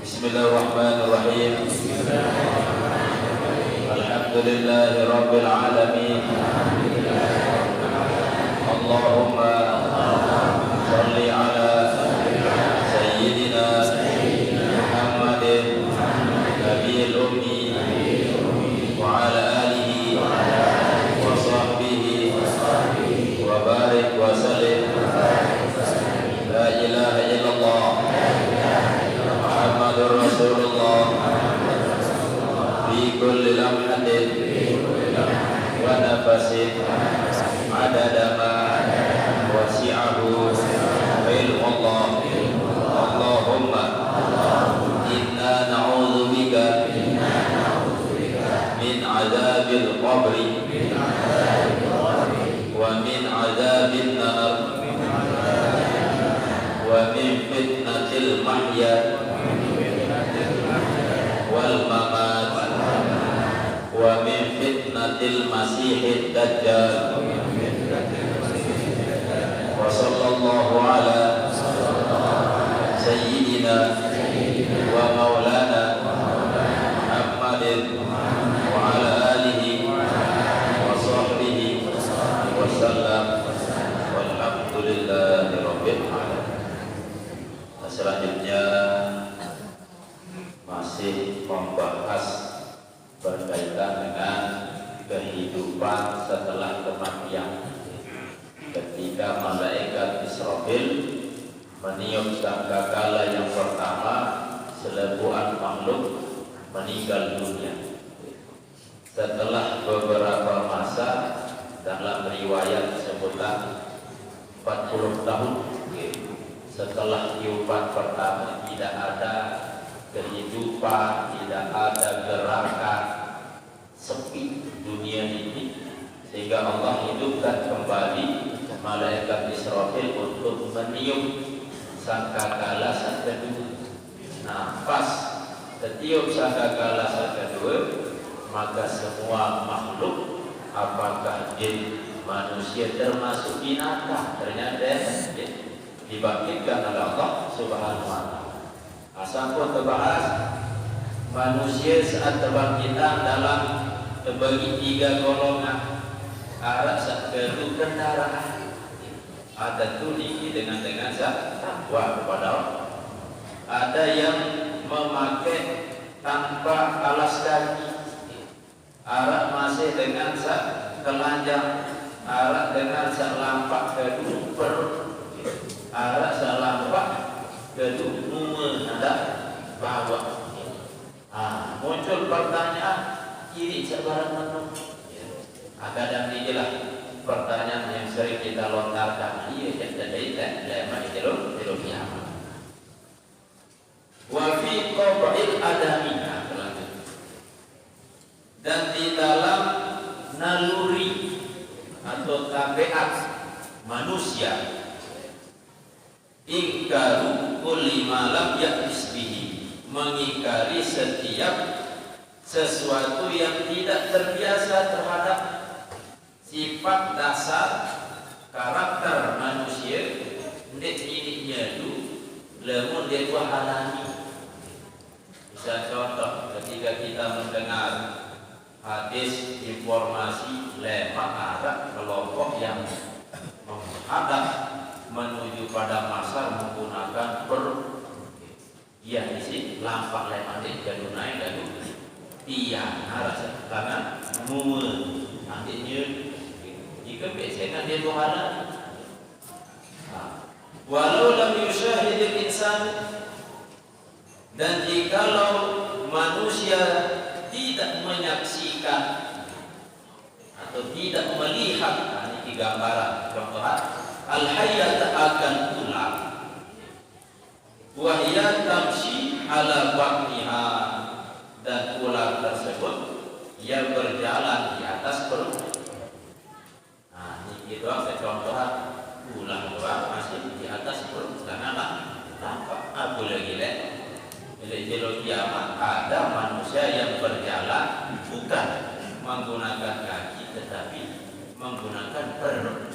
Bismillahirrahmanirrahim. Alhamdulillahi rabbil alamin. Allahumma shalli ala sayyidina Muhammadin nabiyil ummi wa ala alihi wa sahbihi wa barik wa sallim. La ilaha illallah Muhammadur Rasulullah fi kulli lamhatin wa nafasin adada ma wasi'ahu ilmullah. Allahumma inna na'udzu bika min azabil qabri wa min azabin nar wa min fitnatil mahya wal mamat wa min fitnatil masihid dajjal. Wa sallallahu ala sayyidina wa maulana Muhammadin wa ala alihi wa sahbihi wa sallam. Walhamdulillahi rabbil alamin. Selanjutnya masih membahas berkaitan dengan kehidupan setelah kematian. Ketika malaikat Israfil meniup sangkakala yang pertama, selebuan makhluk meninggal dunia. Setelah beberapa masa, dalam riwayat disebutkan 40 tahun setelah tiupan pertama, tidak ada kehidupan, tidak ada gerakan, sepi dunia ini, sehingga Allah hidupkan kembali malaikat Israfil untuk meniup sangkakala saat kedua. Nah, pas ketiup sangkakala saat kedua, maka semua makhluk, apakah jin, manusia, termasuk binatang, ternyata dibangkitkan oleh Allah Subhanahu wa ta'ala. Asal-pun terbahas manusia saat terbangkitan dalam terbagi 3 golongan. Arah saat kedua kendaraan, ada tuniki dengan takwa kepada Allah. Ada yang memakai tanpa alas kaki, arah masih dengan telanjang, arah dengan lampak kedua, arah lampak kedua ada bawa. Muncul pertanyaan, kiri sebarang menung. Kadang inilah pertanyaan yang sering kita lontarkan. Iya, jadi lema itu kiamat. Wa fi qabril adamina, dan di dalam naluri atau tabiat manusia, ingkaru kulli ma lam ya'tis bihi, mengingkari setiap sesuatu yang tidak terbiasa terhadap sifat dasar karakter manusia. Ndek miliknya itu lemun dia buah alami. Bisa contoh ketika kita mendengar hadis informasi lemak arah kelompok yang menghadap menuju pada masar menggunakan ya isi lampak lemak ini jadu naik jadu tiang arah karena nantinya jika biasanya dia tuhanan. Walau lam yusyahidil insan, dan jikalau manusia tidak menyaksikan atau tidak melihat, ini gambaran contohan al-hayat akan ular, wahya tamshi ala batniha, dan ular tersebut yang berjalan di atas perut. Nah, ini doang contohan ular masih di atas perut karena nampak aku lagi Jelo kiamat ada manusia yang berjalan bukan menggunakan kaki tetapi menggunakan perut.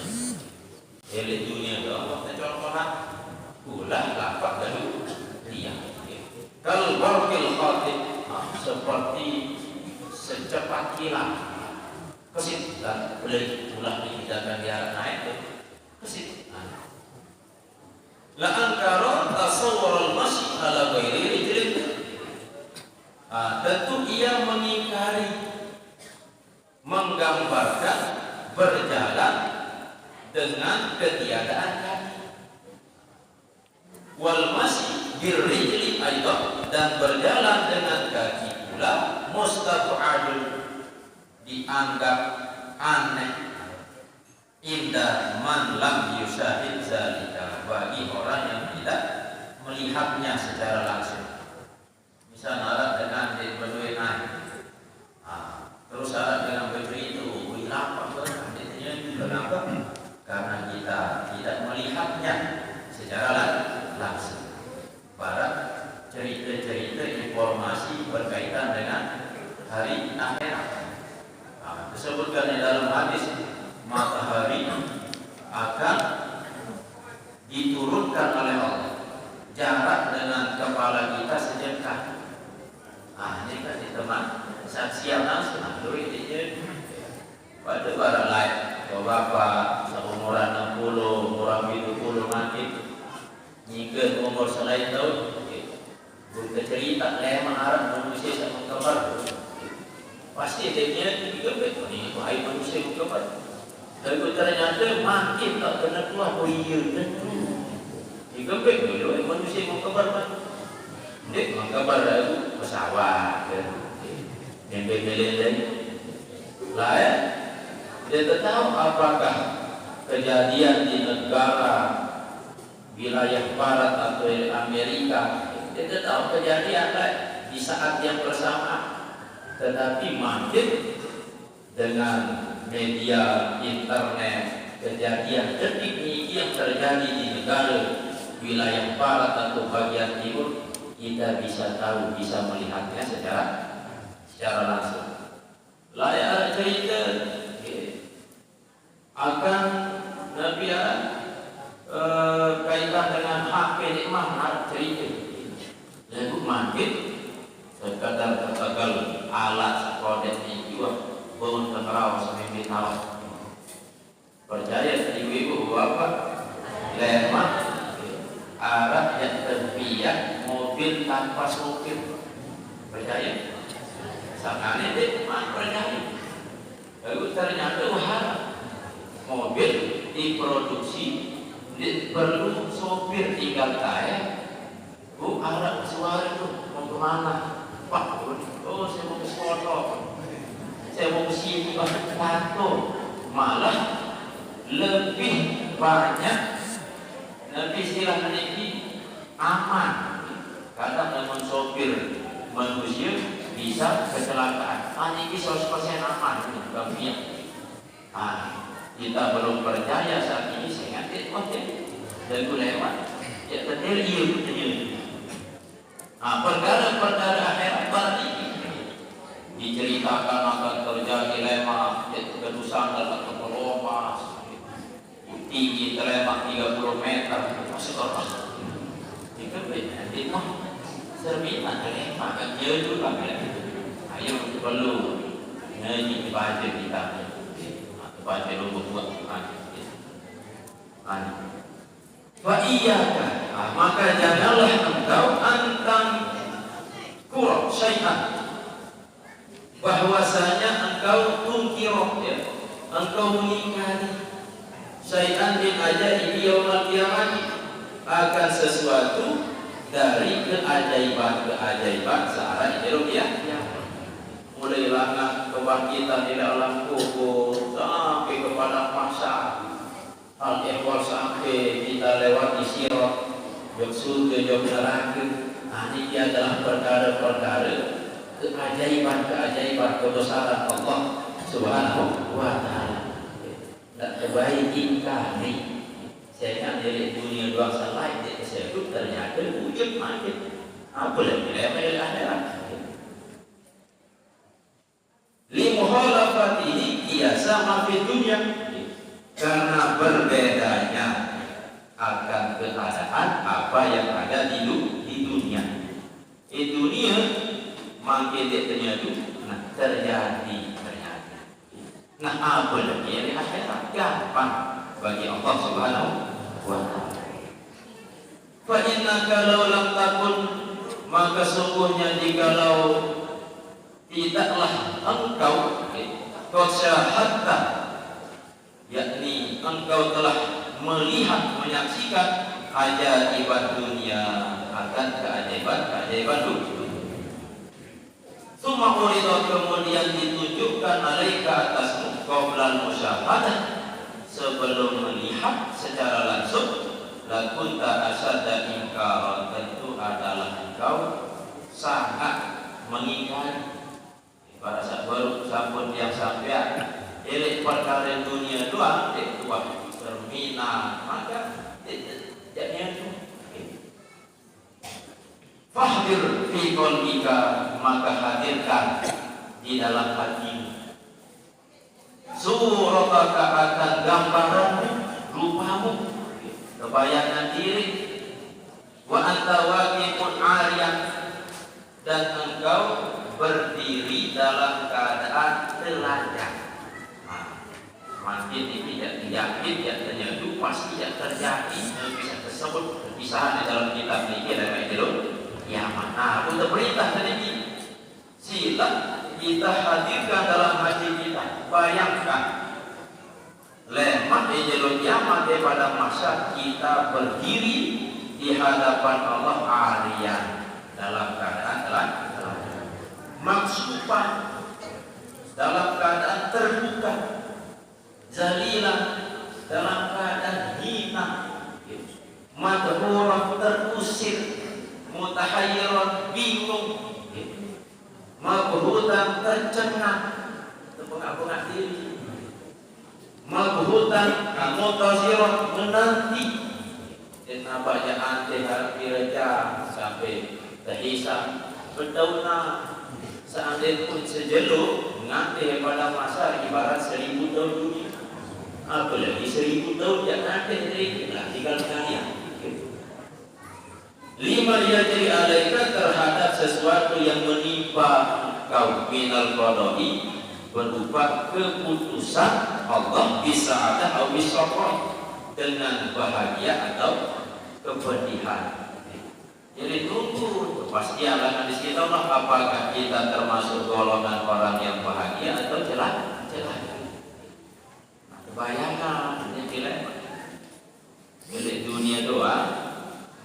Ele dunia doang waktu contohan ulah lapak dulu dia. Kalau secepat kilat kesit dan beli ulah dihidangkan di arah naik kesit. La ankara tasawwur al-masy ala ghairi rijlin. Tentu ia mengingkari, menggambarkan berjalan dengan ketiadaan kaki. Wal masy birrijli aidan, dan berjalan dengan kaki pula mustab'adun, dianggap aneh inda man lam yusyahid zalika, bagi orang yang tidak melihatnya secara langsung. Misal alat dengan berdua naik, terus alat dengan berdua itu berapa artinya kenapa? Karena kita tidak melihatnya secara langsung. Para cerita-cerita informasi berkaitan dengan hari akhirat. Disebutkan di dalam hadis, matahari akan diturunkan oleh Allah jarak dengan kepala kita sejengkal. Ini kan teman saksian langsung dulu intinya pada barang lain. Bapak seumuran 60, orang 70 mati, jika umur selain tahun, bercerita lemah arah manusia sama kabar. Pasti dia juga betul ni, bahaya manusia kabar. Tapi ternyata makin tak kena keluar. Oh iya, jika betul manusia kabar mana? Dia kabar lalu pesawat, yang bebel lain. Dia tak tahu apakah kejadian di negara wilayah barat atau Amerika. Dia tak tahu kejadian di saat yang bersamaan. Tetapi makin dengan media internet, kejadian detik ini yang terjadi di negara wilayah barat atau bagian timur, kita bisa tahu, bisa melihatnya secara langsung. Layak cerita akan Nabi kaitan dengan HP nikmah cerita. Lalu makin sekadar tertegal alat sekodet ini juga bangun keterau sampai tahu. Percaya ibu-ibu bapak lemah arah yang terpiak mobil tanpa sopir. Percaya? Sakane dia percaya. Lalu ternyata wah mobil diproduksi perlu sopir tinggal tayar. Bu arah suara itu mau kemana? Pak, oh saya mau ke Soto, saya mau ke sini tato. Malah lebih banyak Nabi istilah ini aman. Kadang dengan sopir manusia bisa kecelakaan. Ini 100% aman, gampang. Kita belum percaya saat ini saya ngerti oke. Dan lewat ya betul iya betul. Perkara-perkara akhirat tadi diceritakan akan terjadi lemah, kedusan dalam kelompok tinggi terlemak 30 meter masuk korban. Itu benar, itu serbitan lemah kan jauh lah. Ayo perlu nyanyi baca kita, baca dulu buat Fa'iyaka, maka janganlah engkau antang kurang syaitan, bahwasanya engkau tungkirok ya, engkau mengingkari syaitan min ajaibi yaumil qiyamah, akan sesuatu dari keajaiban searah ideologi ya. Mulai langkah kebangkitan di dalam kubur sampai kepada masa al-ihwal, sampai kita lewati sirat jok surga jok neraka. Ini adalah perkara-perkara keajaiban kebesaran Allah Subhanahu wa ta'ala. Dan kebaikan kami saya kan dari dunia doang selain di tersebut ternyata wujud makin apa lagi level akhirat. Limuhalafatihi biasa mafi dunia, karena berbedanya akan keadaan apa yang ada di dunia. Di dunia makin dia ternyata terjadi ternyata. Nah, apa lagi yang di akhirat gampang bagi Allah Subhanahu wa Ta'ala. Fa innaka law lam takun, maka sungguhnya jikalau tidaklah engkau qad syahadta, yakni engkau telah melihat, menyaksikan ajaibat dunia, akan keajaiban dunia. Summa uridat, kemudian ditunjukkan alaika atasmu qablal musyahadah, sebelum melihat secara langsung, lakunta asadda ingkaran, tentu adalah engkau sangat mengingkari. Pada saat baru sampun yang sampai elek perkara dunia doang, dek tua terminal, maka jadinya itu. Fahdir fi qalbika, maka hadirkan di dalam hatimu surataka, akan gambaranmu, rupamu, kebayangan diri. Wa anta waqifun 'ariyan, dan engkau berdiri dalam keadaan telanjang. Makin ini tidak yakin, tidak ternyata pasti tidak terjadi. Bisa tersebut perpisahan di dalam kitab ini dan itu. Ya mana aku perintah tadi, sila kita hadirkan dalam hati kita. Bayangkan lemah di jalur kiamat, pada masa kita berdiri di hadapan Allah arian, dalam keadaan telanjang, maksupan, dalam keadaan terbuka, zalilan, dalam keadaan hina, madhurah, terusir, mutahayyiran, bingung, mabhutan, tercengang, terpengah-pengah diri, mabhutan, mutazirah, menanti, dan apa aja ante harap diraja sampai terhisap berdauna. Seandainya pun sejeluk ngante pada masa ibarat 1000 tahun dunia, apalagi 1000 tahun yang ngante tinggal kalian. Lima yajri alaika, terhadap sesuatu yang menimpa kau, minal qada'i, berupa keputusan Allah, bisa'adah atau bisaqah, dengan bahagia atau kepedihan. Jadi tunggu pasti akan disita Allah, apakah kita termasuk golongan orang yang bahagia atau celaka. Nah, bayangkan ini dilema. Milik dunia doang,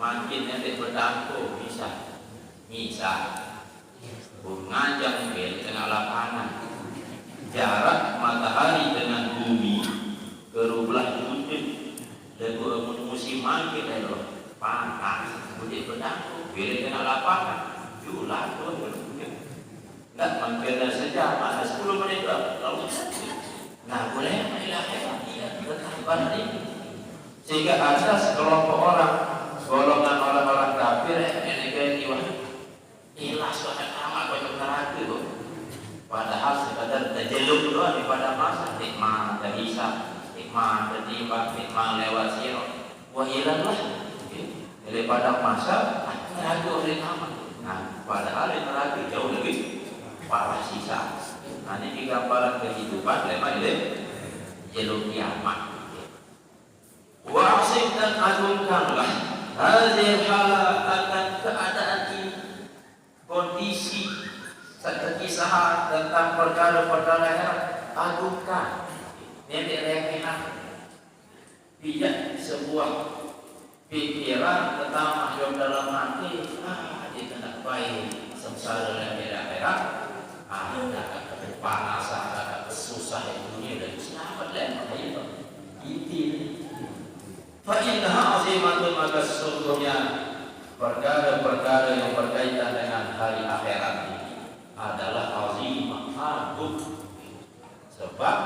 makin nanti berdampu bisa ngajak di tengah lapangan, jarak matahari dengan bumi berulah judul, dan musim makin adalah panas, kemudian berdampu di tengah lapangan, julah tuh nggak mampir sejam, ada 10 menit lalu. Nah, boleh menilai tentang ini, sehingga ada sekelompok orang, golongan orang-orang kafir yang ikhlas banget amat banyak neraka itu. Padahal sekadar terjeluk doang pada masa nikmat terhisap, nikmat tertimbang, nikmat lewat sirah, wah hilanglah. Jadi pada masa neraka oleh amat. Nah, padahal neraka jauh lebih parah sisa. Nah, ini gambaran kehidupan lemah ini jeluk kiamat. Wa'asim, dan agungkanlah hadhil hala, akan keadaan ini, kondisi kisah tentang perkara-perkara yang agungkan, nenek remehan, tidak sebuah pikiran tentang makhluk dalam hati. Dia tidak baik, sengsara dan tidak akhirat, ada kepanasan, ada kesusah di dunia, dan selamat lemah itu. Fa'innaha azimatun, maka sesungguhnya perkara-perkara yang berkaitan dengan hari akhirat ini adalah azimah, agung. Sebab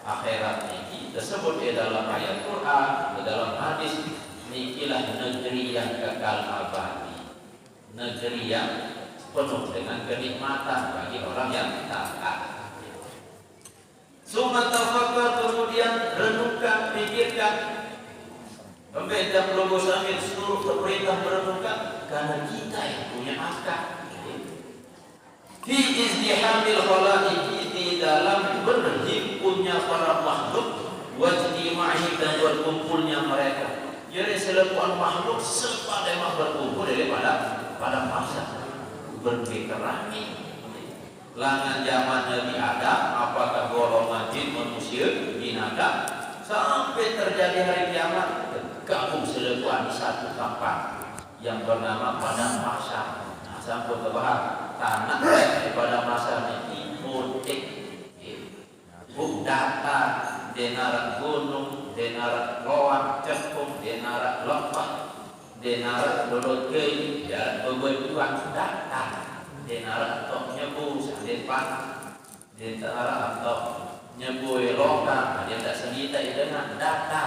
akhirat ini tersebut di dalam ayat Quran, di dalam hadis, inilah negeri yang kekal abadi, negeri yang penuh dengan kenikmatan bagi orang yang taat. Summa tafakkur, kemudian renungkan, pikirkan. Pemerintah Pulau Sambil, seluruh pemerintah merenungkan, karena kita yang punya akal. fi izdihamil khalaiqi, di dalam berhimpunnya para makhluk, wajtima'i, dan berkumpulnya mereka. Jadi selepuan makhluk sepada berkumpul daripada pada masa berbikarami. Langan zaman Nabi Adam, apakah golongan jin, manusia, binatang, sampai terjadi hari kiamat, gabung selepuan di satu tempat yang bernama padang mahsyar. Nah, sampai ke bahan tanah pada masa ini mudik, data, denara gunung, denara loang cekung, denara lembah, denara dolot gei, ya beberapa data, denara atau nyebu depan, denara atau nyebu lokal, dia tak senita dengan data.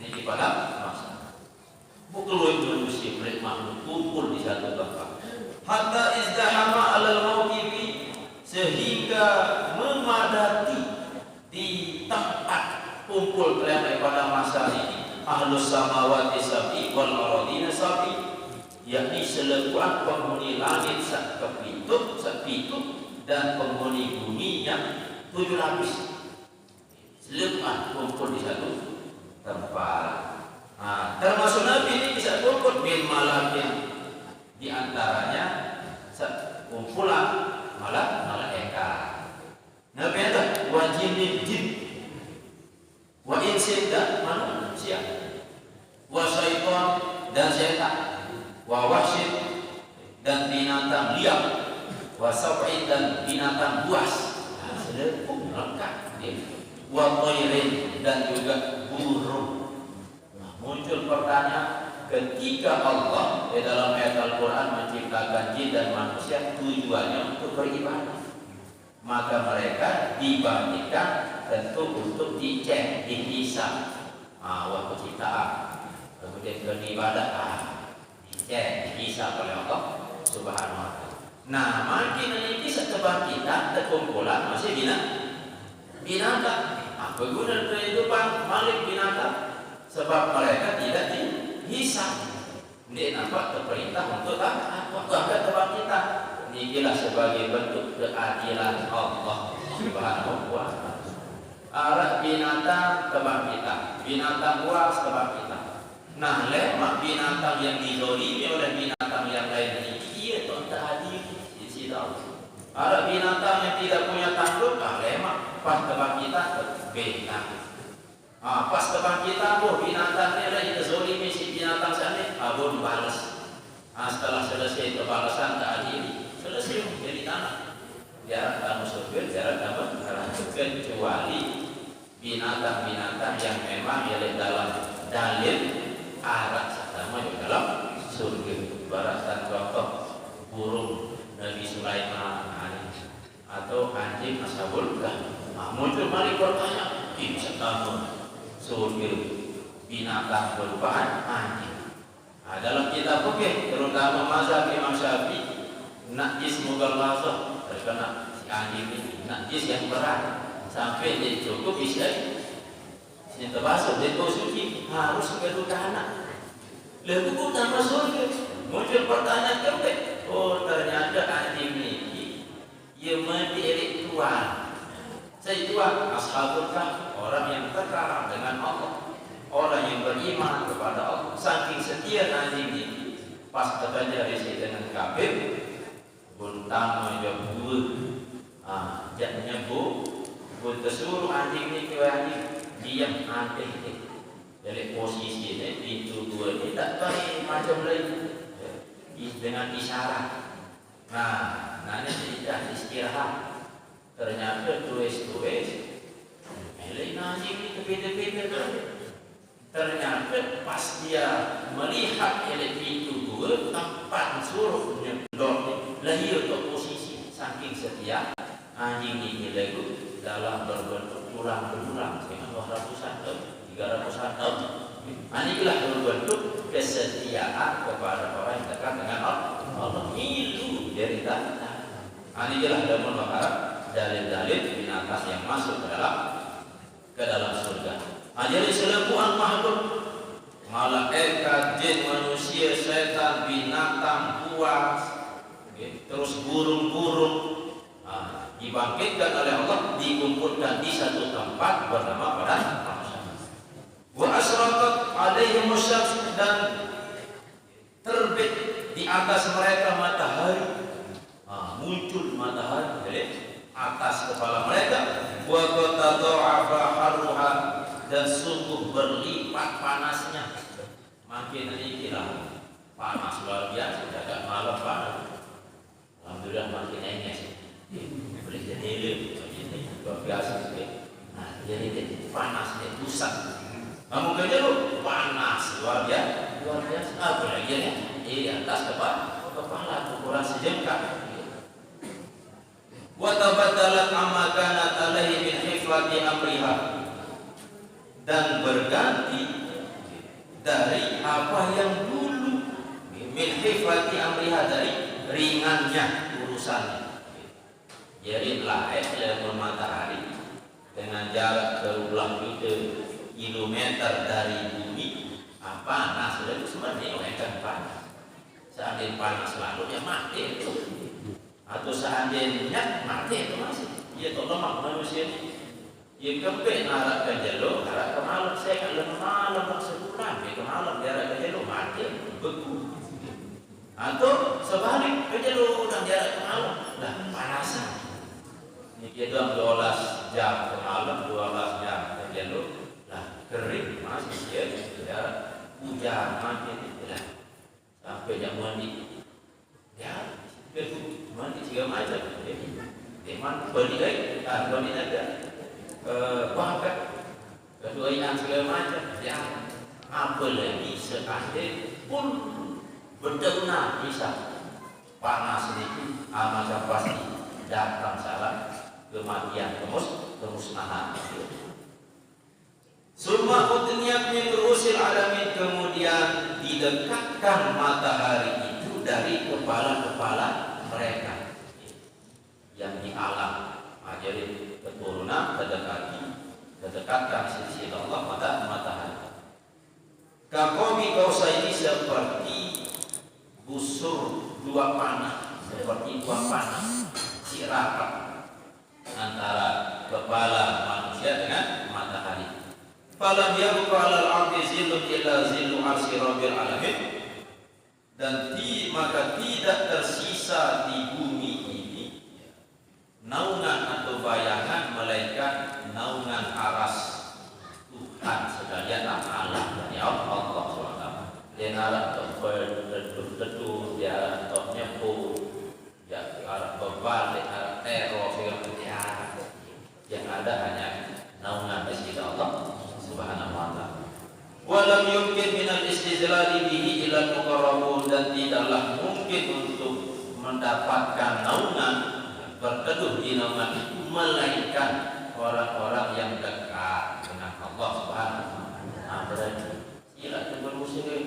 Ini di padang masa. Bukan manusia makhluk kumpul di satu tempat. Hatta izdahama alal mauqifi, sehingga memadati di tempat kumpul mereka pada masa ini ahlus samawati sabi wal aradina sabi, yakni selepuan penghuni langit sepitu dan penghuni bumi yang 7 lapis. Selepuan kumpul di satu tempat. Nah, termasuk Nabi ini bisa kumpul bin malakin, di antaranya kumpulan malaikat. Nabi ada wajib jin, wa insin dan manusia, wa syaitan dan setan, wa wahsyid dan binatang liar, wa sab'i dan binatang buas. Selepuk lengkap. Wa thairin dan juga burung. Muncul pertanyaan, ketika Allah di dalam ayat Al-Quran menciptakan jin dan manusia tujuannya untuk beribadah, maka mereka dibandingkan tentu untuk dicek, dihisab. Waktu ciptaan, kemudian beribadah, dicek, dihisab oleh Allah Subhanahu wa Ta'ala. Nah, makin ini setelah kita terkumpulan masih binatang. Berguna kehidupan malik binatang. Sebab mereka tidak dihisab. Ini nampak perintah untuk waktu ada tempat kita. Inilah sebagai bentuk keadilan Allah Subhanahu wa Ta'ala. Arah binatang tempat kita, binatang buas tempat kita. Nah, lemak binatang yang dizalimi oleh binatang yang lain ini, dia tak adil di sisi Allah. Arah binatang yang tidak punya tanduk, lemak pas tempat kita beda. Pas teman kita, binatangnya lagi kezolimi si binatang sana, abun balas. Setelah selesai kebalasan keadili, selesai jadi tanah. Jarak kamu surga, jarak kamu kecuali binatang-binatang yang memang oleh dalam dalil arah sama di dalam surga. Ibaratkan contoh burung Nabi Sulaiman atau anjing Ashabul Kahfi. Muncul mari bertanya, bisa kamu surga binatang berbahan anjing. Dalam kitab fikih terutama mazhab Imam Syafi'i, najis mughalazah terkena si anjing ini, najis yang berat sampai dia cukup bisa terbasuh dia suci harus kedua anak. Lalu kita masuk muncul pertanyaan kembali, ternyata anjing ini ia menjadi tuan. Saya tuan Ashabul Kahfi, orang yang terkenal dengan Allah, orang yang beriman kepada Allah. Saking setia anjing ini, pas terjadi dengan kafir, buntang menjebur, jadinya tersuruh anjing ini ke anjing diam anjing. Dari posisi ini pintu dua ini tak baik macam lain dengan isyarat. Nah ini tidak istirahat. Ternyata tulis lain anjing ini beda-beda. Ternyata pas dia melihat oleh pintu dua tempat suruh nyedot lahir ke posisi saking setia anjing ini lagu dalam berbentuk tulang belulang dengan 200-an tahun 300-an tahun. Inilah berbentuk kesetiaan kepada orang yang dekat dengan Allah. Itu dari kita. Inilah dalam Al-Quran dalil-dalil binatang yang masuk ke dalam surga. Jadi selepuan makhluk, malaikat, jin, manusia, setan, binatang, buas, terus burung-burung dibangkitkan oleh Allah, dikumpulkan di satu tempat bernama padang mahsyar. Wa asraqat alaihim syams, dan terbit di atas mereka matahari. Muncul matahari dari atas kepala mereka. Wa qatadha'afa harruha, dan sungguh berlipat panasnya. Makin inilah panas luar biasa, agak malam panas. Alhamdulillah makin enges. Boleh jadi luar biasa sekali. Jadi panasnya pusat. Kamu kerja lu panas luar biasa. Apalagi ya di atas kepala ukuran sejengkal. Wa tabaddalat amma kanat alaihi min hifati amriha, dan berganti dari apa yang dulu min hifati amriha, dari ringannya urusannya. Jadi lahir level matahari dengan jarak berulang kilometer dari bumi, panas itu sebenarnya kan panas. Seandainya panas lalu ya mati itu, atau seandainya mati itu masih. Ya tolong manusia ini. Ya kempen arah ke jalur, arah ke malam. Saya kalau malam sebulan, ke malam jarak ke jalur mati, beku. Atau sebalik ke jalur dan jarak ke malam, dah panasan. Ini dia 12 jam ke malam, 12 jam ke jalur, lah kering masih dia hujan mati lah. Sampai jam mandi, ya beku mandi segala macam. Teman berdiri, berdiri ada. Bahkan kedua yang segala macam, ya apalagi sekali pun berduna bisa panas ini macam pasti datang salah kematian kemusnahan. Summa utniyat min rusul alamin, kemudian didekatkan matahari itu dari kepala-kepala mereka yang di alam. Jadi keturunan kedekatkan sisi Allah matahari. Kakomi kausa ini seperti busur dua panah, seperti dua panah si rapat antara kepala manusia dengan matahari. Falam yabqa 'alal 'ardi zillun illa zillu 'arsy rabbil alamin, dan maka tidak tersisa di bumi ini naungan atau bayangan melainkan naungan aras Tuhan sekalian alam dari Allah SWT. Dan arah teduh, dia arah nyepu, dia arah berbalik, arah teror segala macam. Yang ada hanya naungan dari Allah Subhanahu wa ta'ala. Walam yumkin minal istizlali bihi ilal muqarrabun, dan tidaklah mungkin untuk mendapatkan naungan, berteduh di naungan itu melainkan orang-orang yang dekat dengan Allah Subhanahu wa ta'ala. Berarti sila itu muslim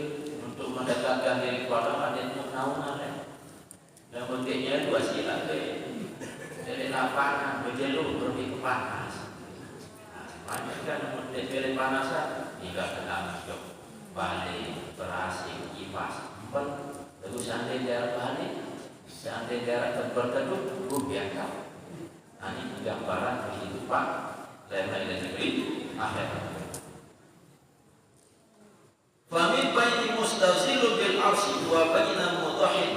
untuk mendekatkan diri kepada Allah dan naungan. Dan bentuknya dua sila dari lapangan berjalur lebih ke panas. Banyak kan dari panasan tidak kena balik, berasing, kipas, terus seandainya jarak balik, seandainya jarak berteduh, biarkan. Ini gambaran kehidupan dari negeri akhirat. Famin baini mustazilun bil arsy wa baina mutahin,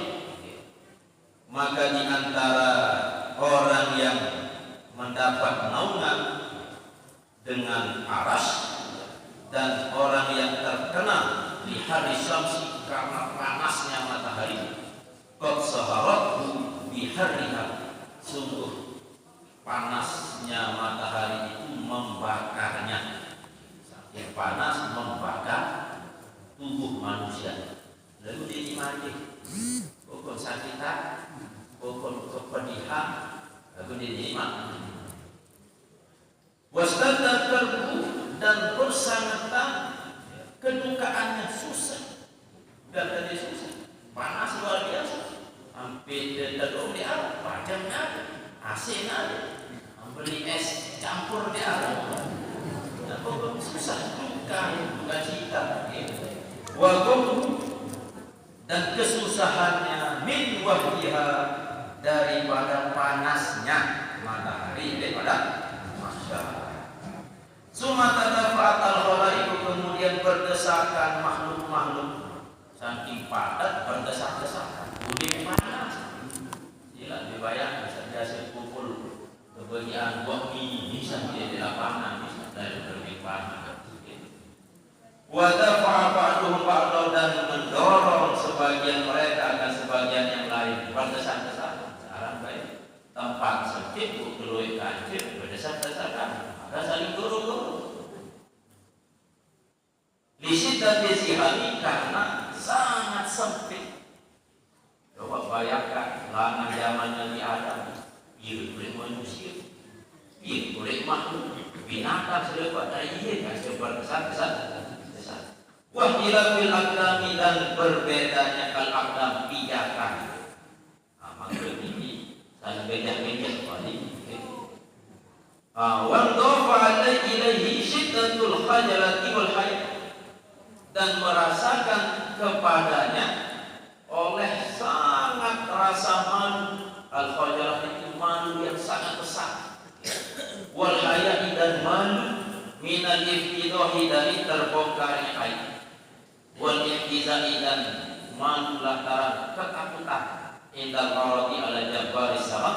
maka di antara orang yang mendapat naungan dengan aras dan orang yang terkena di hari syamsi karena panasnya matahari, qad saharat bi harriha, sungguh panasnya matahari itu membakarnya. Yang panas membakar tubuh manusia. Lalu dia mati, pokok sakitan, pokok kepedihan, lalu dia mati. Wasdada karbu, dan bersangatan kedukaannya susah. Dan tadi susah, panas luar biasa. Hampir tergolong di alam, pajamnya ada, AC-nya ada, beli es campur di alam. Dan pokok susah, duka cita. Wagum, dan kesusahannya min wahyiha, daripada panasnya matahari, daripada masyarakat. Summa tadafa'at al-khalaiqu, kemudian berdesakan makhluk-makhluk, saking padat berdesak-desakan. Udah panas. Gila dibayang biasa kumpul kebagian buah mie bisa di lapangan, bisa dari lebih panas. Wa dafa'a ba'duhum ba'dan, dan mendorong sebagian mereka akan sebagian yang lain berdesak-desakan. Sekarang baik tempat sempit keluar kancil berdesak-desakan, ada saling guru-guru. Lisidati zihali, karena sangat sempit. Coba bayangkan langan zaman Nabi Adam, ia boleh manusia, ia boleh makhluk, binatang selepas dari ia kan berdesak-desakan. Wah hilafil aqdami, dan berbedanya kal aqdam pijakan. Maksud ini saling beda-beda sekali. Wa dhafa ilaihi syiddatul khajalati wal hayat, dan merasakan kepadanya oleh sangat rasa malu. Al khajalah itu malu yang sangat besar. Wal hayat, dan malu minal iftidahi, dari terbongkarnya aib. Wal ihtizai, dan malu lantaran ketakutan indal maradi ala jabbaris sama,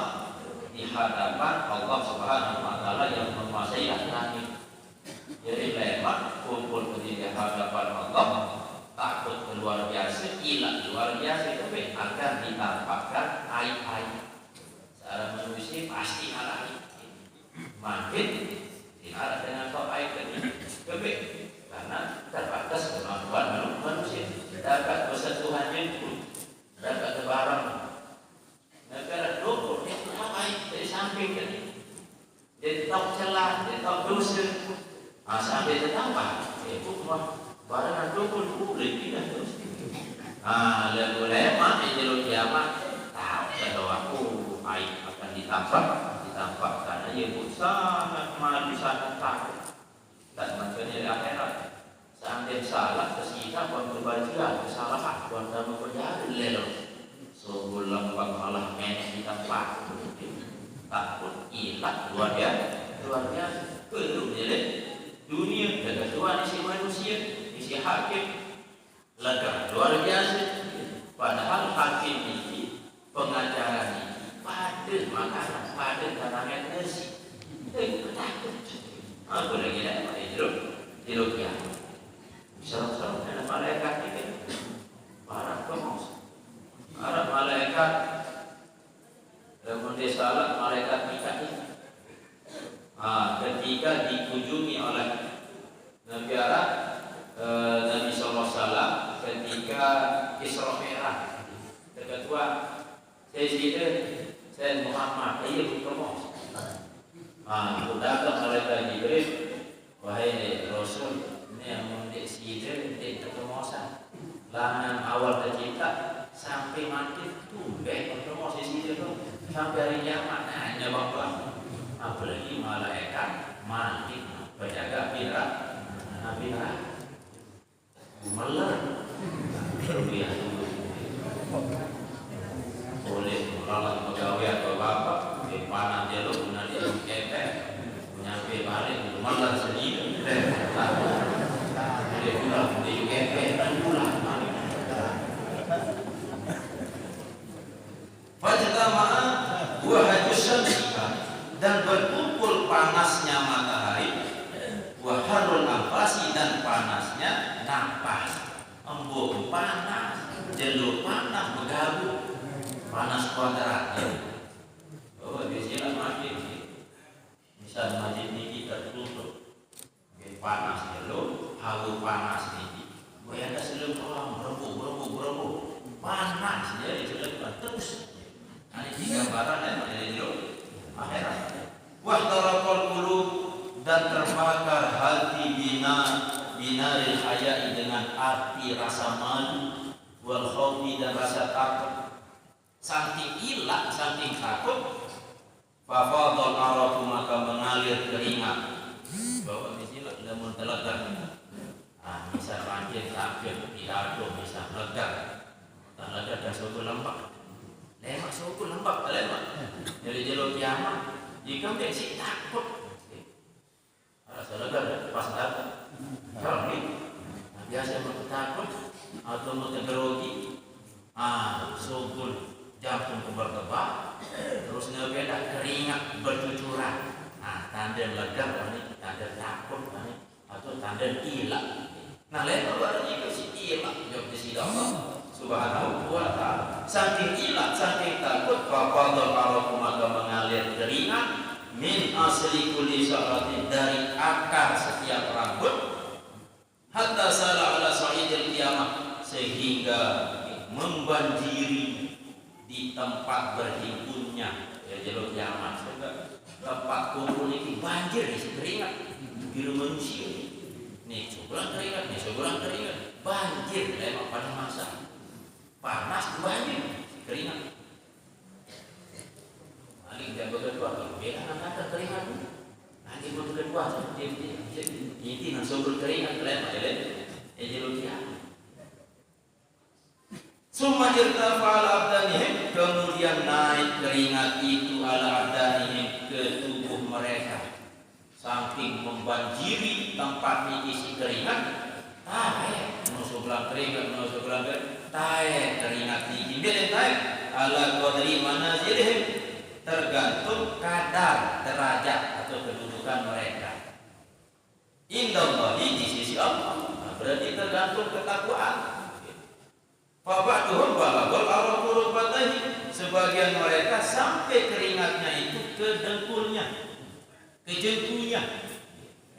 di hadapan Allah Subhanahu wa taala yang menguasai langit. Jadi lewat kumpul di hadapan Allah, takut luar biasa, ilah luar biasa, tapi akan ditampakkan aib-aib. Secara manusia pasti ada aib. Makin tidak dengan kau aib ini, tapi karena terbatas kemampuan manusia, dapat bersentuhannya itu, dapat kebarang. Negara dulu dia tahu aib dari samping kan, dia tahu celah, dia tahu dosa. Sampai tertampak, itu barang dulu boleh tidak terus. Lalu lama jalur kiamat tahu kalau aku aib akan ditampak karena ia pun sangat malu, sangat takut. Dan macamnya di akhirat, sampai salah tersisa buat kebajikan, kesalahan buat kamu berjari lelo. Sebelum bakalah menek ditampak, takut ilah luar biasa, perlu jadi. Dunia dan ketuaan isi manusia, isi hakim lega luar biasa. Padahal hakim ini, pengacara ini pada makanan, pada karangan nasi, takut. Apa lagi dah? Hidup ya. Serang-serang ada malaikat ini, para pengos, para malaikat. Kemudian salah malaikat Mikail. Ketika dikunjungi oleh Nabi Arab, Nabi SAW ketika Isra Mi'raj, ketua Sayyid Muhammad, ia bertemu. Datang malaikat Jibril, wahai Rasul, ini yang mendik Sayyid ketemu saya. Langan awal tercipta sampai mati tuh, bertemu Sayyid itu sampai hari kiamat, hanya bapak. Apalagi malaikat mati penjaga Nabi meler biasa boleh melawan pegawai atau bapak di panah jalur nanti kepek nyampe balik meler sendiri dia pulang di kepek dan pulang fajtama'a wa hajussan, dan berkumpul panasnya matahari, waharul nafasi, dan panasnya nafas. Embung panas, jalur panas, bergabung panas kuadrat. Oh, di sini masjid, misal masjid ini tertutup, panas jalur, hawa panas ini. Bayangkan seluruh orang berebut, panas jadi seluruh terus. Ini tiga barang yang ada di jalur akhirat. Wahtarakal qulub, dan terbakar hati binaril haya'i, dengan api rasa malu, wal khawfi, dan rasa takut. Saking ilah, saking takut, fafadhal arafu, maka mengalir keringat. Bahwa di sini sudah mentelaga. Misal banjir, takut, tidak ada, misal lega. Tak lega dan suatu lembak. lembab lemak. Jadi jalur kiamat, jika bensin takut. Saudara pas datang, kalau ini biasa mau takut atau mau grogi, subul jantung kebal-kebal, terus ngebeda keringat bercucuran, tanda lega ini, tanda takut ini, atau tanda ilah. Nah, lain baru jika si ilah jawab di sini Allah Subhanahu wa Ta'ala. Saking ilah, saking takut, faqadha arakum maka mengalir keringat. Min asli kulli sya'ratin dari akar setiap rambut hatta sala ala sa'idil qiyamah sehingga membanjiri di tempat berhimpunnya jalur kiamat. Tempat kumpul ini banjir di keringat biru manusia nih sebulan keringat banjir lewat pada masa panas banjir keringat. Nanti kita berdua, beda kata keringat. Nanti berdua, jadi langsung berkeringat kalian macam ejologia. Summa irtafa'al abdanihim, kemudian naik keringat itu ala abdanihim ke tubuh mereka, saking membanjiri tempat isi keringat. Tahe, menusuk keringat, tahe keringat tinggi, beda tahe ala qadri manazilihim. Tergantung kadar derajat atau kedudukan mereka. Indallahi di sisi Allah. Berarti tergantung ketakwaan. Fabatuhum balagul arqurubatahi. Sebagian mereka sampai keringatnya itu ke dengkulnya, ke jengkunya.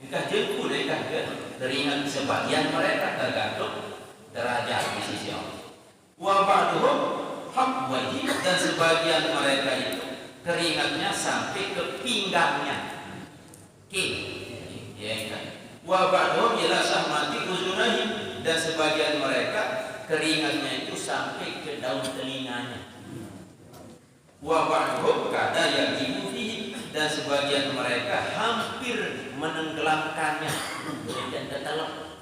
Entah jengkul, entah keringat sebagian mereka tergantung derajat di sisi Allah. Wa ba'duhum habwaji, dan sebagian mereka itu keringatnya sampai ke pinggangnya, ya kan? Wabadhum ila sahmati uzunahim, dan sebagian mereka keringatnya itu sampai ke daun telinganya. Wabadhum kada yaqimu fihi, dan sebagian mereka hampir menenggelamkannya, dan ketelap.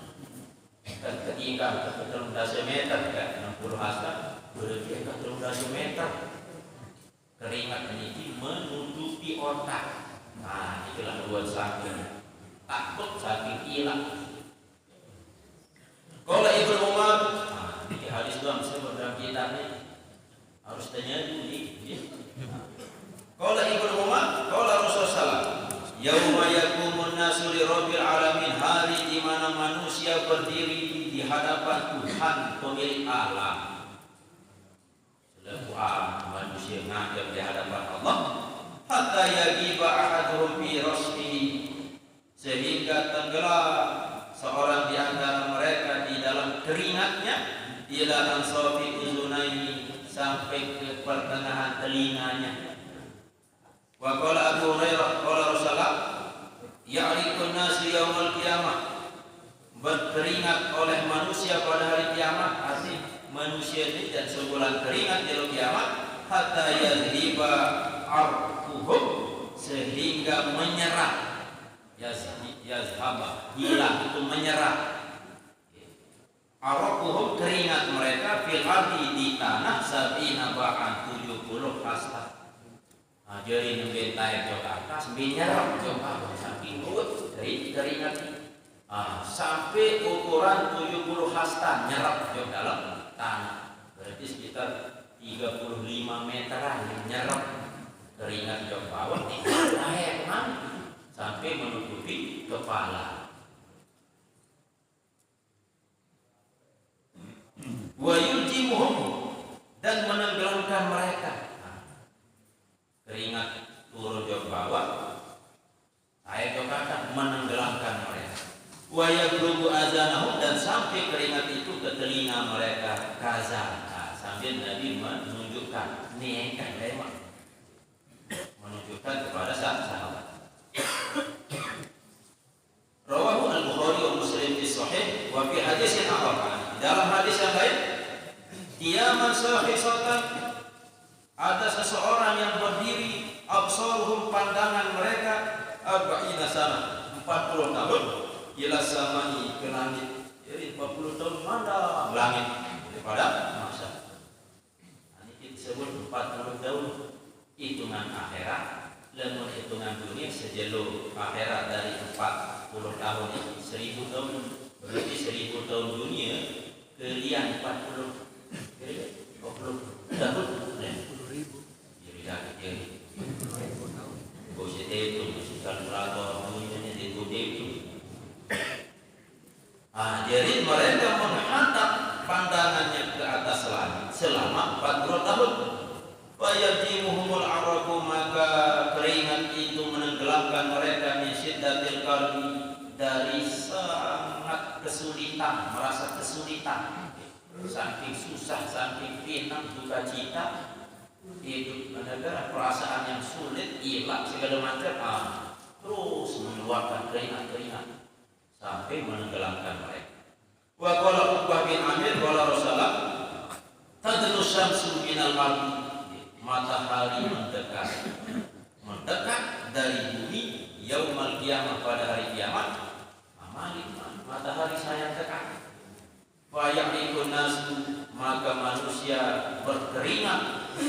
Dan ketika ke 13 meter, kan 60 hasta, berarti ke 13 meter. Keringat ini menutupi otak. Nah, itulah buat saking takut, saking ilang. Kalau Ibnu Umar, di hadis dalam dalam kitabnya harus tanya dulu. Kalau Ibnu Umar, kalau Rasulullah, yauma yaqumun nasu li rabbil alamin, hari di mana manusia berdiri di hadapan Tuhan pemilik alam. Manusia ngadep di hadapan Allah hatta yagiba ahaduhum fi rasmihi, sehingga tenggelam seorang di antara mereka di dalam keringatnya ila ansafi uzunaihi, sampai ke pertengahan telinganya. Wa qala Abu Hurairah qala Rasulullah ya'rifun nasu yaumil qiyamah, berkeringat oleh manusia pada hari kiamat, artinya manusia ini dan sebulan keringat di kiamat hatta yazhiba arquhum, sehingga menyerah, yazhaba hilang, itu menyerah arquhum keringat mereka fil ardi di tanah sab'ina ba'an 70 hasta. Jadi nembentai ke atas menyerah coba saking kuat dari keringat sampai ukuran 70 hasta nyerap ke dalam tanah, berarti sekitar 35 meteran yang nyerap keringat ke bawah, naik sampai menutupi kepala. Wa yuljimuhum, dan menenggelamkan mereka. Keringat turun ke bawah, naik ke atas, menenggelamkan mereka. Wa yagrubu azanahum, dan sampai keringat itu ke telinga mereka, kazan. Sambil Nabi menunjukkan niatkan lewat, menunjukkan kepada sahabat. Rawahu al-Bukhari wa Muslim fi sahih wa fi hadis yang akhar. Dalam hadis yang lain, qiyaman syahisatan, ada seseorang yang berdiri, absaruhum, pandangan mereka, arba'ina sana, 40 tahun, ila samai, ke langit. Jadi 40 tahun mandang langit daripada masa. Ini disebut 40 tahun hitungan akhirat. Lamun hitungan dunia sejelo akhirat dari 40 tahun ini 1000 tahun, berarti 1000 tahun dunia kalian 40 tahun 10.000 jadi dah kecil bos itu masih kalkulator dunia itu jadi mereka menghadap pandangannya ke atas langit selama 40 tahun. Fayajimuhumul arabu, maka keringat itu menenggelamkan mereka min syiddatil karbi, dari sangat kesulitan, merasa kesulitan, saking susah, saking pinang, duka cita, hidup menegara perasaan yang sulit, hilang segala macam, terus mengeluarkan keringat-keringat sampai menenggelamkan mereka. Wa qala Uqbah bin Amir qala Rasulullah tadlu syamsu minal qalbi, matahari mendekat dari bumi yaumal qiyamah, pada hari kiamat. Matahari saya dekat. Fa ya'ikun nasu, maka manusia berkeringat.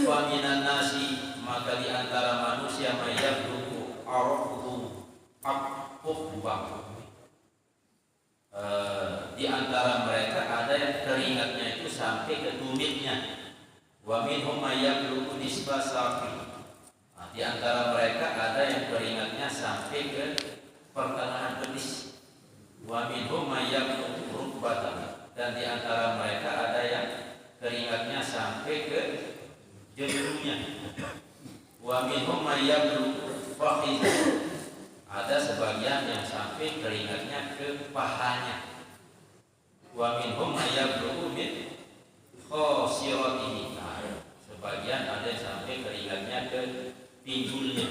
Wa minan nasi, maka di antara manusia mayabdu arahu aqubah, di antara mereka ada yang keringatnya itu sampai ke tumitnya. Wa minhum mayyabluqu nisba safi, di antara mereka ada yang keringatnya sampai ke pertengahan betis. Wa minhum mayyabluqu rukbatan, dan di antara mereka ada yang keringatnya sampai ke jempolnya. Wa minhum mayyabluqu fakhidh, ada sebagian yang sampai keringatnya ke pahanya. Wa minhum mayyabluqu min khosiratihi, sebagian ada yang sampai keringatnya ke pinggulnya.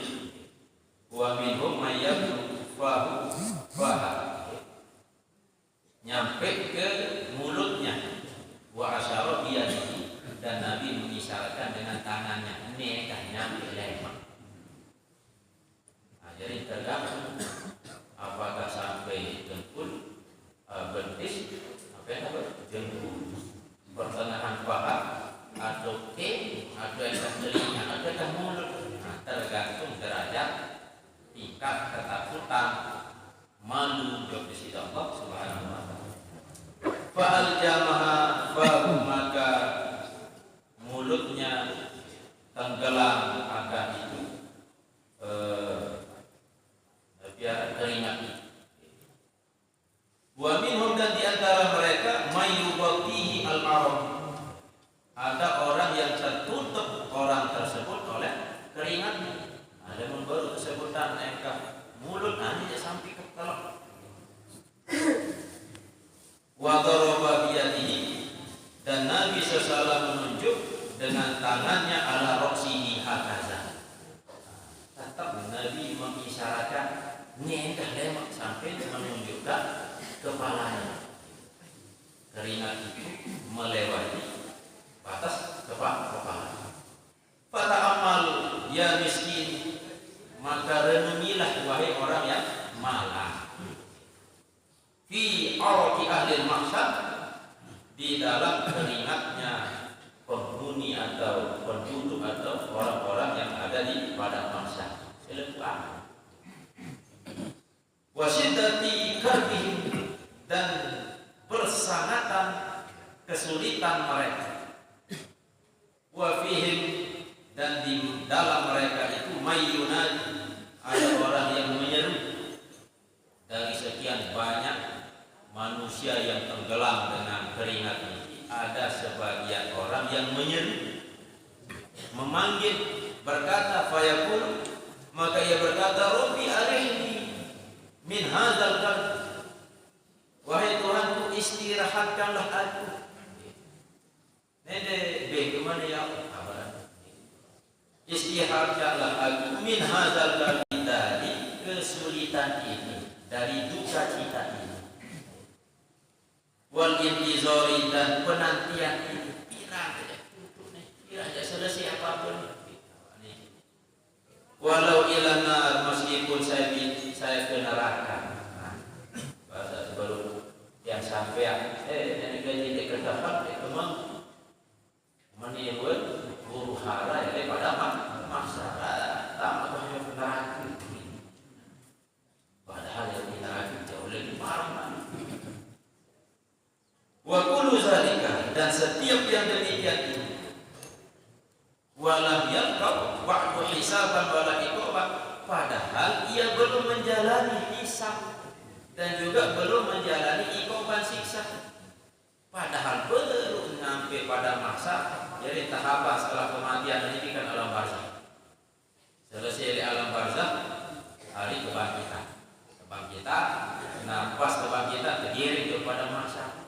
Wa minhum mayyabluqu faha, nyampe ke mulutnya. Wa asyara biyadihi, dan Nabi mengisyaratkan dengan tangannya, ini kan nyampe lemak. Jadi tergantung apakah sampai dengkul, betis, jengkul, pertengahan paha, atau atau yang telinga, atau yang mulut. Tergantung derajat tingkat ketakutan, malu di sisi Allah Subhanahu wa taala. Fa'al jamaha fahu, maka mulutnya tenggelam akan itu biar keringat. Wa minhum, dan di antara mereka mayyubatihi al-arab, ada orang yang tertutup orang tersebut oleh keringatnya. Ada membaru kesebutan engkau mulut hanya sampai ke telak. Wa daraba biyadihi, dan Nabi SAW menunjuk dengan tangannya ala roksihi hakaza. Tetap Nabi mengisyaratkan nyengkah lemak sampai menunjukkan kepalanya. Keringat itu melewati batas kepala. Fata'amal ya miskin, maka renungilah wahai orang yang malang. Fi arqi ahli mahsyar, di dalam keringatnya penghuni atau penduduk atau orang-orang yang ada di padang mahsyar. Selepas wasyidati karbihim, dan persangatan kesulitan mereka. Wa fihim, dan di dalam mereka itu mayyunadi, ada orang yang menyeru. Dari sekian banyak manusia yang tenggelam dengan keringat ini, ada sebagian orang yang menyeru, memanggil, berkata fayaqul, maka ia berkata Rabbi arihni min hadzal qalb, wahai Tuhanku istirahatkanlah aku. Nede bagaimana ya Allah? Istirahatkanlah aku min hadzal qalb, dari kesulitan ini, dari duka cita ini. Wal intizari, dan penantian ini. Kira selesai apapun. Walau ilanar, meskipun saya ke neraka. Bahasa sebelum yang sampai ini gaji dekat dapat itu memang menimbul buruh pahala daripada masyarakat tak banyak neraka. Padahal yang di neraka jauh lebih parah. Wa kullu zalika, dan setiap yang demikian itu walam yalqa ba'du hisaban wala iqaban, padahal ia belum menjalani hisab dan juga belum menjalani iqaban siksa. Padahal belum sampai pada masa jadi tahapan setelah kematian ini kan alam barzakh. Selesai di alam barzakh, hari kebangkitan. Nah pas kebangkitan tergiring kepada masa.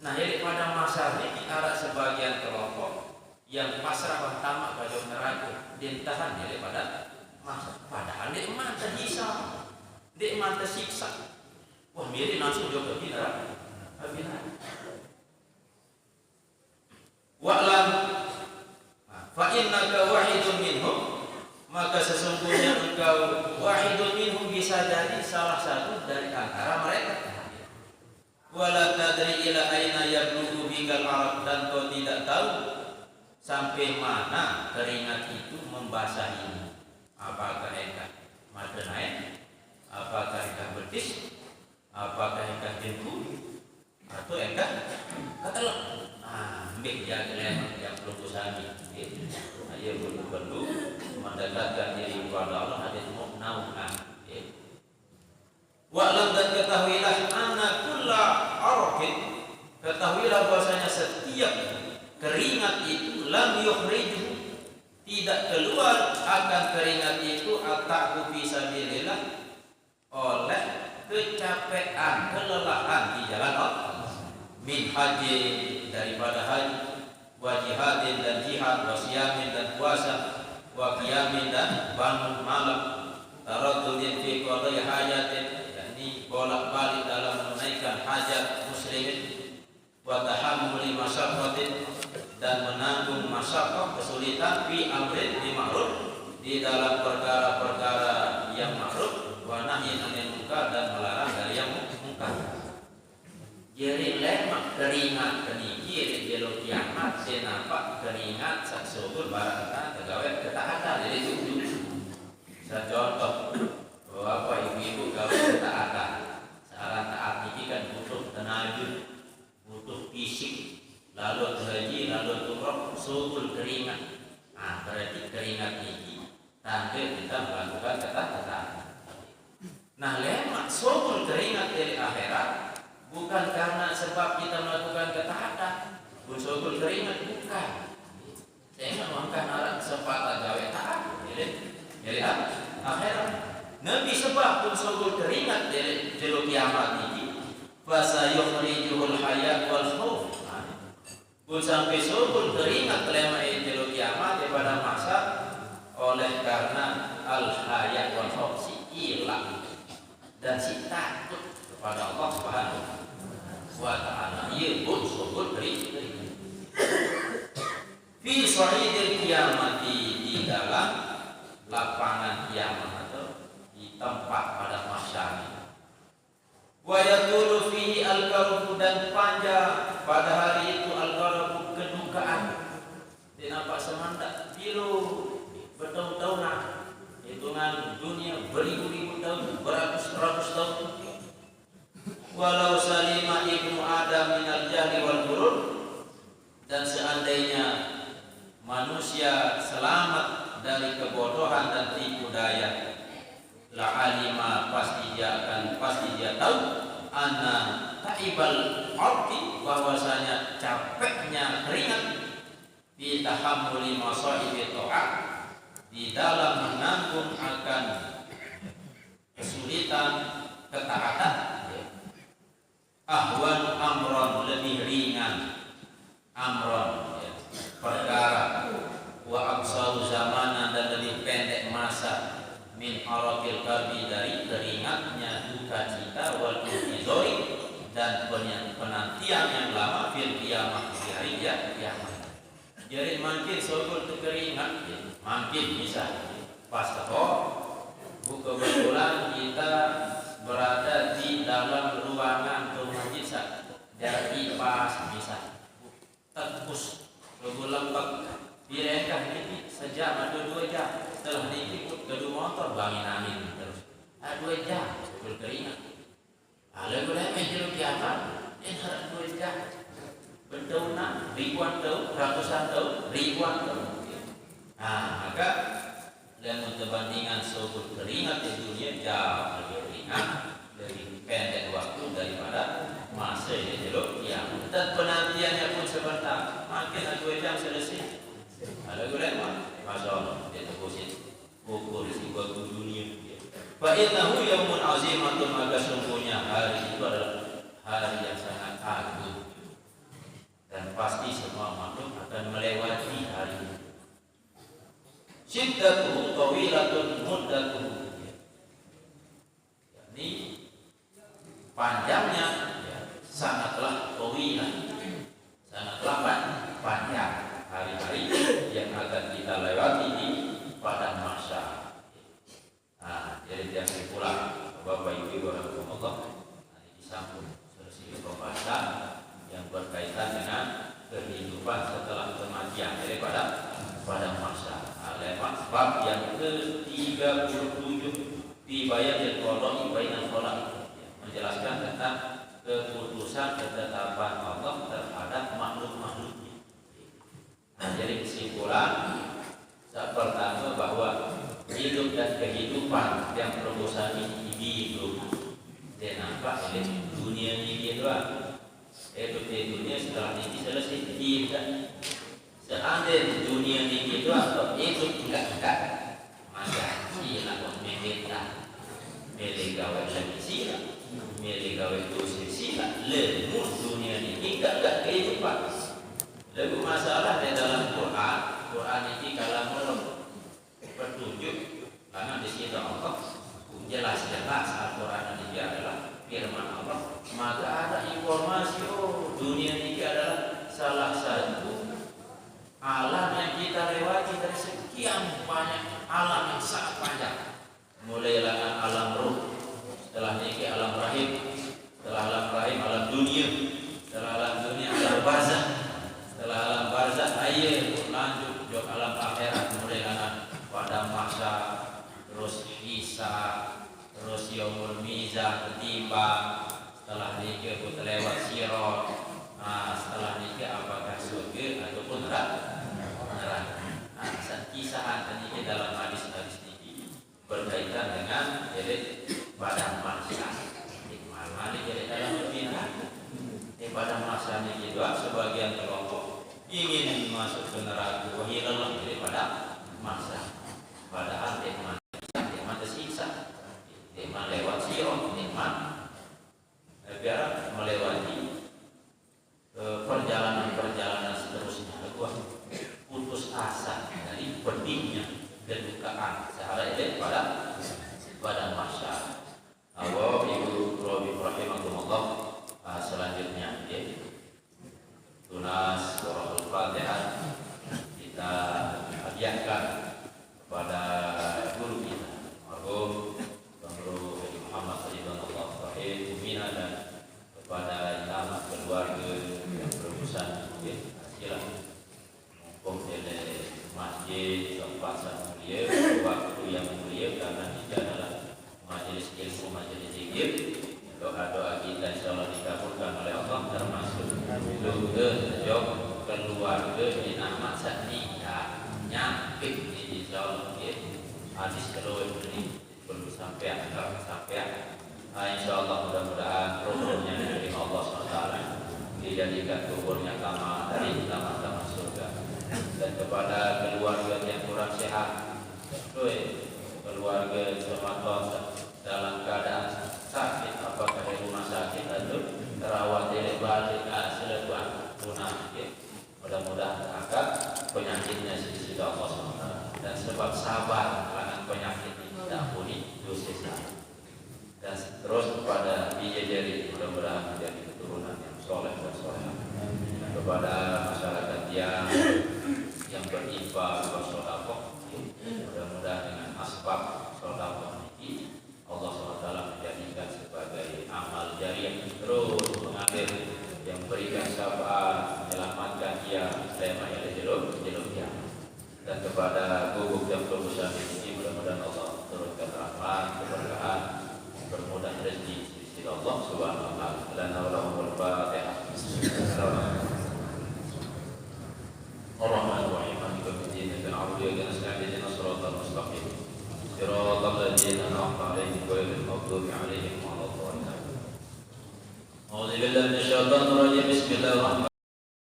Nah jadi pada masa ini ada sebagian kelompok yang pasrah pertama pada neraka, ditahan daripada masa. Padahal dia mata hisab, dia mata siksa. Wah mirip langsung juga ke neraka. Wa'lam fa innaka wahidun minhum, maka sesungguhnya engkau wahidun minhum, bisa jadi salah satu dari antara mereka. Wala tadri ila aina yablughu bikal arab, dan kau tidak tahu sampai mana keringat itu membasahimu. Apakah engkau mata naik, apakah engkau betis, apakah engkau jengku, atau engkau katelak. Ambil ya kalian yang belum usahami. Ayo perlu mendekatkan diri kepada Allah, ada mau naukan. Wa'lam, dan ketahuilah anna kulla arqin, ketahuilah bahwasanya setiap keringat itu lam yukhrijuhu, tidak keluar akan keringat itu at-ta'bu fi sabilillah, oleh kecapean, kelelahan di jalan Allah, min haji, daripada haji, wa jihadin, dan jihad, wa siyamin, dan puasa, wa qiyamin, dan bangun malam, taraddudin fi qadai hajatin, yakni bolak-balik dalam menunaikan hajat muslimin, wa tahammuli masyaqqatin, dan menanggung masyaqqah, kesulitan, fi amrin bi ma'ruf, di dalam perkara-perkara yang ma'ruf, wa nahyin 'anil munkar, dan melarang dari yang munkar. Jadi lemak keringat keniki jelo kiamat senapa keringat sak subur barangkali tegawe ketaatan. Jadi itu saya contoh bahwa ibu-ibu gawe ketaatan. Sekarang taat ini kan butuh tenaga, butuh fisik, lalu haji, lalu umroh, subur keringat. Berarti keringat ini tanda kita melakukan ketaatan. Nah lemak subur keringat dari akhirat bukan karena sebab kita melakukan ketaatan, unsur keringat bukan. Saya mengangkat arah kesempatan gawe taat. Jadi akhirat. Nabi sebab unsur keringat dari jelo kiamat ini, fasa yukhrijuhul hayat wal khauf. Pun sampai subur keringat lema jelo kiamat daripada masa oleh karena al hayat wal khauf, si ilah dan si takut kepada Allah Subhanahu wa ta'ala. Ia pun subur keringat fi sa'idil kiamati, di dalam lapangan kiamat atau di tempat pada masyarakat. Wa yaqulu fihi al-karbu, dan panjang pada hari itu al-karbu, kedukaan. Dia nampak semanda biru bertahun-tahunan, hitungan dunia beribu-ribu tahun, beratus-ratus tahun. Walau salima ibnu Adam minal jahli wal burur, dan seandainya manusia selamat dari kebodohan dan tipu daya, la alima, pasti dia tahu, anna taibal arti, bahwasanya capeknya keringat, fi tahammuli masaibi ta'at, di dalam menanggung akan kesulitan ketaatan, ahwan amron, lebih ringan, amron perkara, wa aqsaru zamanan, dan lebih pendek masa, min araqil qalbi, dari keringatnya duka cita, wal intizori, dan penantian yang lama, fil qiyamah, di hari kiamat. Jadi makin sobul keringat, makin bisa pas kebetulan kita berada di dalam ruangan masjid, dari pas bisa tembus lembab direkah ini sejam atau 2 jam. Setelah ikut kedua motor bangin angin terus. 2 jam berkeringat. Lalu boleh jeruk apa? Harap 2 jam. Bertahun ribuan tahun, ratusan tahun, ribuan tahun. Maka dengan perbandingan suhu keringat di dunia jauh lebih ringan, lebih pendek waktu daripada masa yang jeruk kiamat. Dan penantiannya pun sebentar, makin 2 jam selesai. Lalu boleh Masya Allah, dia tebusin ukur risiko dunia. Fa innahu yaumun azimatun, maka sungguhnya hari itu adalah hari yang sangat agung. Dan pasti semua makhluk akan melewati hari itu. Shiddatuhu tawilatun muddatuhu. Yakni panjangnya sangatlah tawilah, sangatlah panjang hari-hari yang akan kita lewati di padang mahsyar. Jadi dia pulang Bapak Ibu warahmatullah, disambung selesai pembahasan yang berkaitan dengan kehidupan setelah kematian daripada padang mahsyar. Bab yang ke-37 di bayanil qada'i bainal khalaiq, menjelaskan tentang keputusan ketetapan Allah terhadap makhluk-makhluknya. Jadi kesimpulan pertama bahwa hidup dan kehidupan yang terusan ini hidup dan nampak ini dunia ini doang. Hidup di dunia setelah ini selesai hidup. Seandainya dunia ini doang atau hidup enggak, maka sila memeta melegawe lagi sila melegawe dosa sila lemur dunia ini enggak kehidupan. Lalu masalah di dalam Quran ini kalau petunjuk, karena di situ Allah jelas-jelas Al-Quran ini adalah firman Allah. Maka ada informasi dunia ini adalah salah satu alam yang kita lewati dari sekian banyak alam yang sangat panjang. Mulai dengan alam ruh, setelah ini alam rahim, setelah alam rahim alam dunia, setelah alam dunia alam barzah, setelah alam barzah air lanjut ke alam akhirat, mulai dengan padang mahsyar, terus hisab, terus yaumul mizan, ketimbang, setelah ini kita lewat sirat. Setelah nikah apakah surga ataupun neraka? Kisah ini dalam hadis-hadis ini berkaitan dengan jadi padang mahsyar. Mana jadi dalam neraka? Padang mahsyar ini juga sebagian kelompok ingin masuk ke neraka, wahilallah jadi padang mahsyar. Padahal nikmat tersiksa, nikmat lewat sirat, nikmat biar melewati perjalanan seterusnya. Putus asa dari pedihnya kedukaan sehari ini pada mahsyar. Bapak Ibu rahimahumullah, selanjutnya tunas surah Al-Fatihah kita hadiahkan kepada guru kita Marhum Guru Muhammad Ridwanullah Fahid Umina, dan kepada imam keluarga yang berurusan silakan mumpung oleh masjid tempat mulia, waktu yang mulia, karena ini adalah majelis ilmu, majelis zikir. Doa-doa kita insyaallah dikabulkan oleh Allah, termasuk doa sejauh keluarga di nama Satria nyampe di insyaallah hadis terus ini perlu sampai insyaallah. Mudah-mudahan rohnya dari Allah SWT dijadikan kuburnya kama dari taman-taman surga. Dan kepada keluarga yang kurang sehat, keluarga sematon dalam keadaan sakit, apakah di rumah sakit atau terawat di balik seletuan punah, mudah-mudahan angkat penyakitnya di sisi Allah SWT. Dan sebab sabar dengan penyakit ini diampuni dosa. Dan terus kepada bidadari, mudah-mudahan menjadi keturunan yang soleh dan soleh. Kepada masyarakat yang berinfak bersedekah, mudah-mudahan dengan asbab sedekah ini Allah SWT menjadikan sebagai amal jariah, terus mengalir yang berikan sabar, menyelamatkan dia selama yang jelek. Dan kepada usaha ini mudah-mudahan Allah turunkan rahmat, keberkahan, bermudah rezeki di sisi Allah Subhanahu wa taala. Lana wa lahum al-Fatihah. Ar-Rahman ar-Rahim. Maliki yawmiddin. Iyyaka na'budu wa iyyaka nasta'in. Ihdinas siratal mustaqim. Siratal ladzina an'amta 'alaihim ghairil maghdubi 'alaihim waladdallin. A'udzu billahi minasyaitonir rajim. Bismillahirrahmanirrahim.